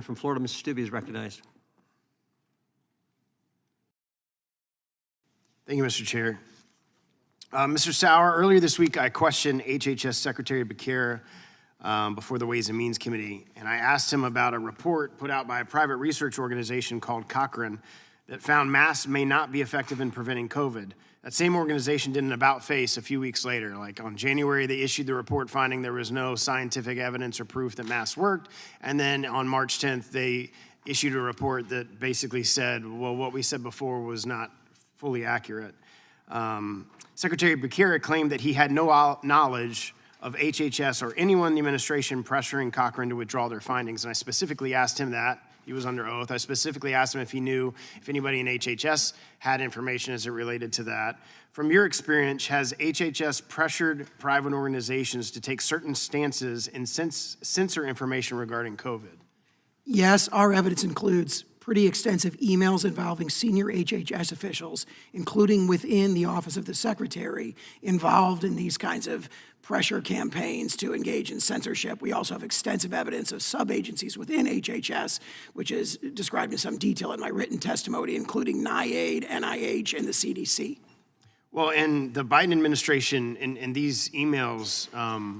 From Florida, Mr. Steube is recognized. Thank you, Mr. Chair. Mr. Sauer, earlier this week, I questioned HHS Secretary Becerra before the Ways and Means Committee, and I asked him about a report put out by a private research organization called Cochrane that found masks may not be effective in preventing COVID. That same organization did an about-face a few weeks later. Like on January, they issued the report finding there was no scientific evidence or proof that masks worked, and then on March 10th, they issued a report that basically said, well, what we said before was not fully accurate. Secretary Becerra claimed that he had no knowledge of HHS or anyone in the administration pressuring Cochrane to withdraw their findings, and I specifically asked him that. He was under oath. I specifically asked him if he knew if anybody in HHS had information as it related to that. From your experience, has HHS pressured private organizations to take certain stances and censor information regarding COVID? Yes, our evidence includes pretty extensive emails involving senior HHS officials, including within the Office of the Secretary, involved in these kinds of pressure campaigns to engage in censorship. We also have extensive evidence of sub-agencies within HHS, which is described in some detail in my written testimony, including NIAID, NIH, and the CDC. Well, and the Biden administration, in these emails,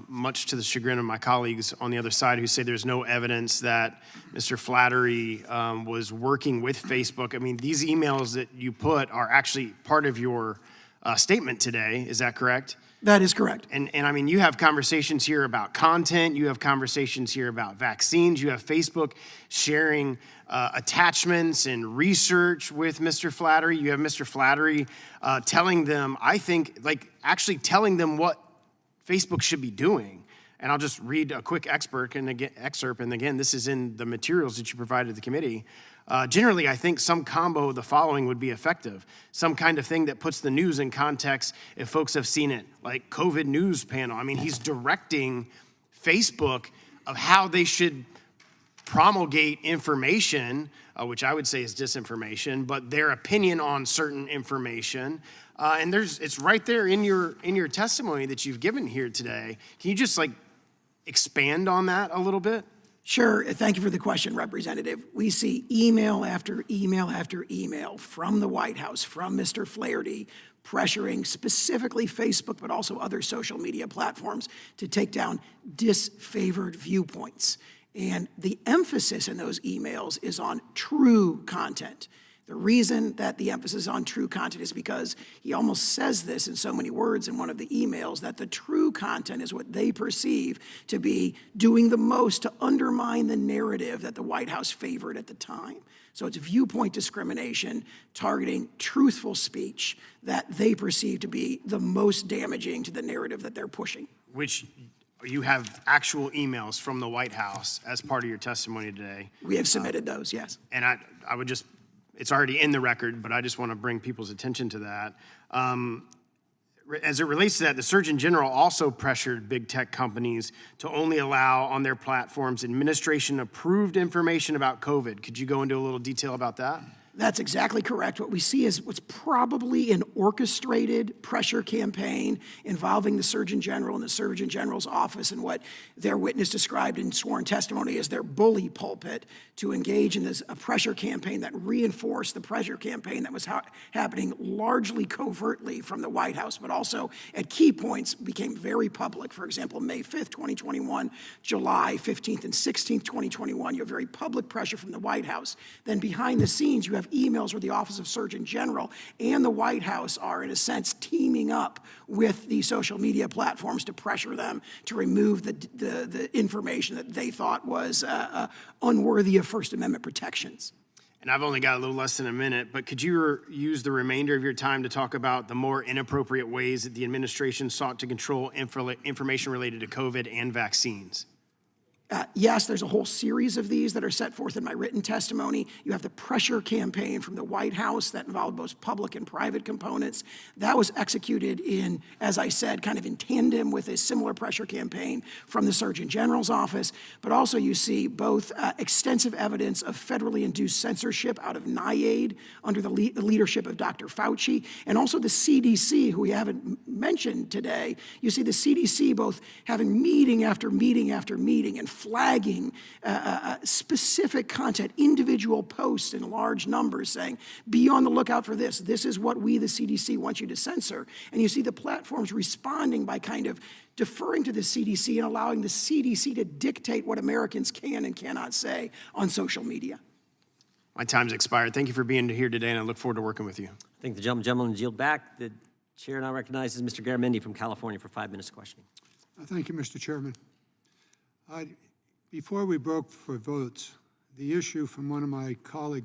much to the chagrin of my colleagues on the other side who say there's no evidence that Mr. Flattery was working with Facebook. I mean, these emails that you put are actually part of your statement today. Is that correct? That is correct. And I mean, you have conversations here about content. You have conversations here about vaccines. You have Facebook sharing attachments and research with Mr. Flattery. You have Mr. Flattery telling them, I think, like actually telling them what Facebook should be doing. And I'll just read a quick excerpt, and again, this is in the materials that you provided the committee. Generally, I think some combo of the following would be effective. Some kind of thing that puts the news in context if folks have seen it, like COVID news panel. I mean, he's directing Facebook of how they should promulgate information, which I would say is disinformation, but their opinion on certain information. And it's right there in your testimony that you've given here today. Can you just like expand on that a little bit? Sure. Thank you for the question, Representative. We see email after email after email from the White House, from Mr. Flaherty, pressuring specifically Facebook, but also other social media platforms to take down disfavored viewpoints. And the emphasis in those emails is on true content. The reason that the emphasis is on true content is because he almost says this in so many words in one of the emails, that the true content is what they perceive to be doing the most to undermine the narrative that the White House favored at the time. So it's viewpoint discrimination targeting truthful speech that they perceive to be the most damaging to the narrative that they're pushing. Which you have actual emails from the White House as part of your testimony today. We have submitted those, yes. And I would just, it's already in the record, but I just want to bring people's attention to that. As it relates to that, the Surgeon General also pressured big tech companies to only allow on their platforms administration-approved information about COVID. Could you go into a little detail about that? That's exactly correct. What we see is what's probably an orchestrated pressure campaign involving the Surgeon General and the Surgeon General's office, and what their witness described in sworn testimony as their bully pulpit to engage in a pressure campaign that reinforced the pressure campaign that was happening largely covertly from the White House, but also at key points became very public. For example, May 5th, 2021, July 15th and 16th, 2021, you have very public pressure from the White House. Then behind the scenes, you have emails where the Office of Surgeon General and the White House are, in a sense, teaming up with the social media platforms to pressure them to remove the information that they thought was unworthy of First Amendment protections. And I've only got a little less than a minute, but could you use the remainder of your time to talk about the more inappropriate ways that the administration sought to control information related to COVID and vaccines? Yes, there's a whole series of these that are set forth in my written testimony. You have the pressure campaign from the White House that involved both public and private components. That was executed in, as I said, kind of in tandem with a similar pressure campaign from the Surgeon General's office. But also you see both extensive evidence of federally induced censorship out of NIAID under the leadership of Dr. Fauci, and also the CDC, who we haven't mentioned today. You see the CDC both having meeting after meeting after meeting and flagging specific content, individual posts in large numbers saying, be on the lookout for this. This is what we, the CDC, want you to censor. And you see the platforms responding by kind of deferring to the CDC and allowing the CDC to dictate what Americans can and cannot say on social media. My time's expired. Thank you for being here today, and I look forward to working with you. I think the gentleman yield back. The chair now recognizes Mr. Garamendi from California for 5 minutes of questioning. Thank you, Mr. Chairman. Before we broke for votes, the issue from one of my colleagues